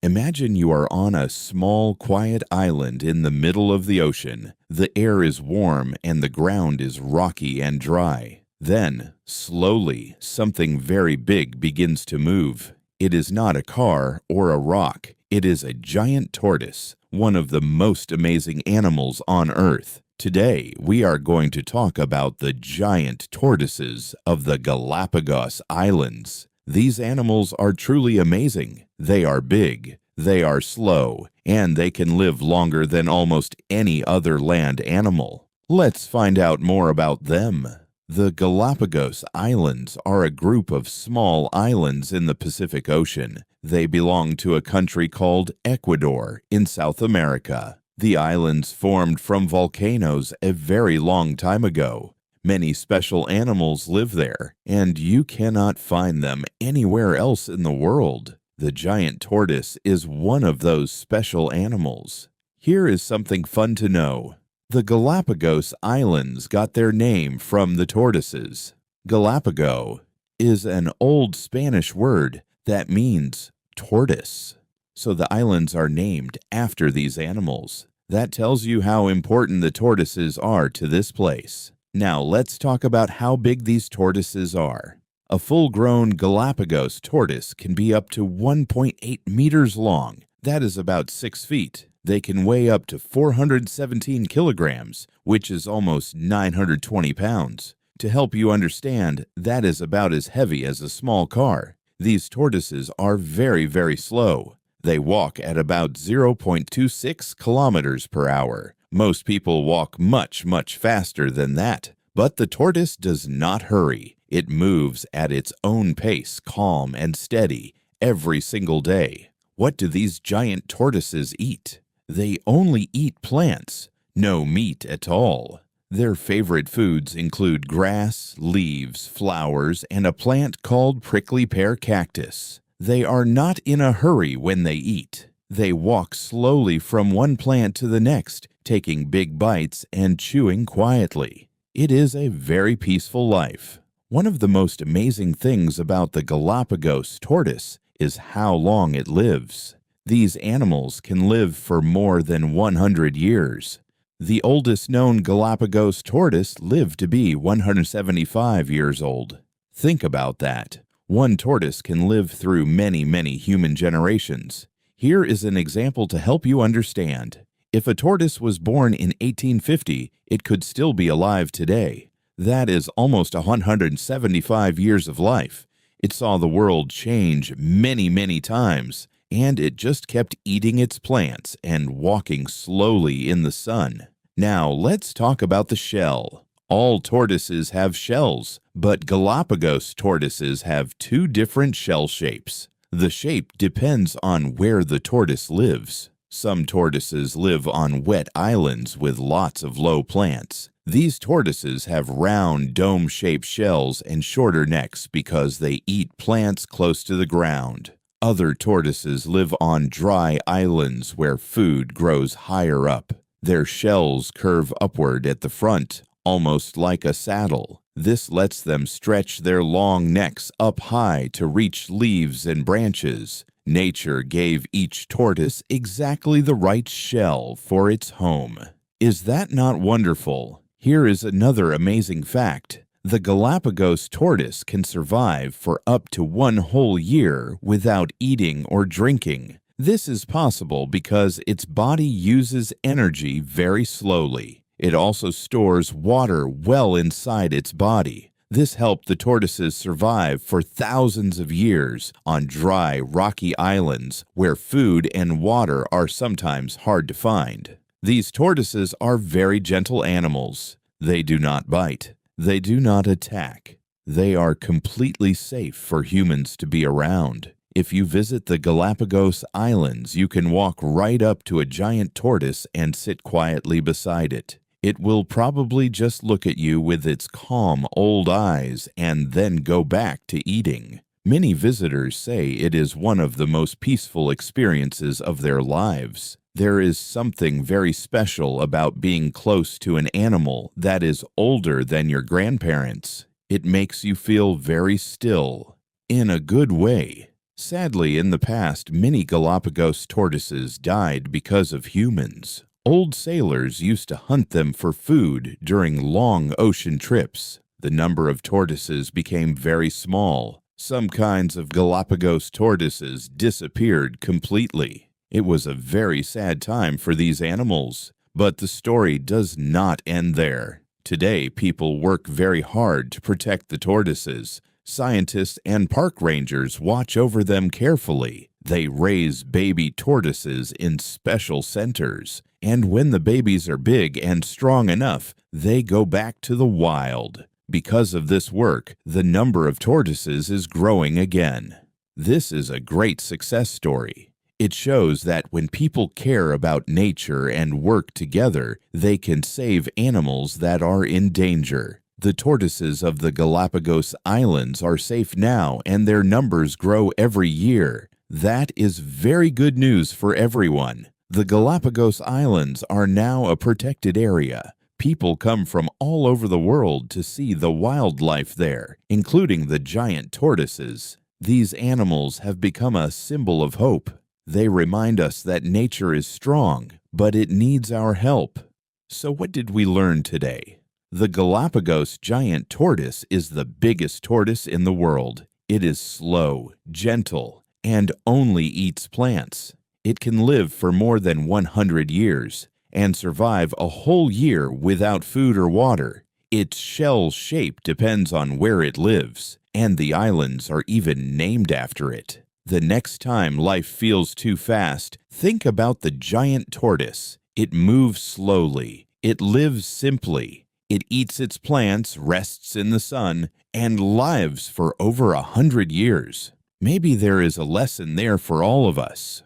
Imagine you are on a small, quiet island in the middle of the ocean. The air is warm and the ground is rocky and dry. Then, slowly, something very big begins to move. It is not a car or a rock. It is a giant tortoise, one of the most amazing animals on Earth. Today, we are going to talk about the giant tortoises of the Galapagos Islands. These animals are truly amazing. They are big, they are slow, and they can live longer than almost any other land animal. Let's find out more about them. The Galapagos Islands are a group of small islands in the Pacific Ocean. They belong to a country called Ecuador in South America. The islands formed from volcanoes a very long time ago. Many special animals live there, and you cannot find them anywhere else in the world. The giant tortoise is one of those special animals. Here is something fun to know. The Galapagos Islands got their name from the tortoises. Galapagos is an old Spanish word that means tortoise. So the islands are named after these animals. That tells you how important the tortoises are to this place. Now let's talk about how big these tortoises are. A full-grown Galapagos tortoise can be up to 1.8 meters long. That is about 6 feet. They can weigh up to 417 kilograms, which is almost 920 pounds. To help you understand, that is about as heavy as a small car. These tortoises are very, very slow. They walk at about 0.26 kilometers per hour. Most people walk much, much faster than that. But the tortoise does not hurry. It moves at its own pace, calm and steady, every single day. What do these giant tortoises eat? They only eat plants, no meat at all. Their favorite foods include grass, leaves, flowers, and a plant called prickly pear cactus. They are not in a hurry when they eat. They walk slowly from one plant to the next, taking big bites and chewing quietly. It is a very peaceful life. One of the most amazing things about the Galapagos tortoise is how long it lives. These animals can live for more than 100 years. The oldest known Galapagos tortoise lived to be 175 years old. Think about that. One tortoise can live through many, many human generations. Here is an example to help you understand. If a tortoise was born in 1850, it could still be alive today. That is almost 175 years of life. It saw the world change many, many times, and it just kept eating its plants and walking slowly in the sun. Now, let's talk about the shell. All tortoises have shells, but Galapagos tortoises have two different shell shapes. The shape depends on where the tortoise lives. Some tortoises live on wet islands with lots of low plants. These tortoises have round, dome-shaped shells and shorter necks because they eat plants close to the ground. Other tortoises live on dry islands where food grows higher up. Their shells curve upward at the front, almost like a saddle. This lets them stretch their long necks up high to reach leaves and branches. Nature gave each tortoise exactly the right shell for its home. Is that not wonderful? Here is another amazing fact. The Galapagos tortoise can survive for up to 1 whole year without eating or drinking. This is possible because its body uses energy very slowly. It also stores water well inside its body. This helped the tortoises survive for thousands of years on dry, rocky islands where food and water are sometimes hard to find. These tortoises are very gentle animals. They do not bite. They do not attack. They are completely safe for humans to be around. If you visit the Galapagos Islands, you can walk right up to a giant tortoise and sit quietly beside it. It will probably just look at you with its calm old eyes and then go back to eating. Many visitors say it is one of the most peaceful experiences of their lives. There is something very special about being close to an animal that is older than your grandparents. It makes you feel very still, in a good way. Sadly, in the past, many Galapagos tortoises died because of humans. Old sailors used to hunt them for food during long ocean trips. The number of tortoises became very small. Some kinds of Galapagos tortoises disappeared completely. It was a very sad time for these animals, but the story does not end there. Today, people work very hard to protect the tortoises. Scientists and park rangers watch over them carefully. They raise baby tortoises in special centers, and when the babies are big and strong enough, they go back to the wild. Because of this work, the number of tortoises is growing again. This is a great success story. It shows that when people care about nature and work together, they can save animals that are in danger. The tortoises of the Galapagos Islands are safe now, and their numbers grow every year. That is very good news for everyone. The Galapagos Islands are now a protected area. People come from all over the world to see the wildlife there, including the giant tortoises. These animals have become a symbol of hope. They remind us that nature is strong, but it needs our help. So what did we learn today? The Galapagos giant tortoise is the biggest tortoise in the world. It is slow, gentle, and only eats plants. It can live for more than 100 years and survive a whole year without food or water. Its shell shape depends on where it lives, and the islands are even named after it. The next time life feels too fast, think about the giant tortoise. It moves slowly. It lives simply. It eats its plants, rests in the sun, and lives for over 100 years. Maybe there is a lesson there for all of us.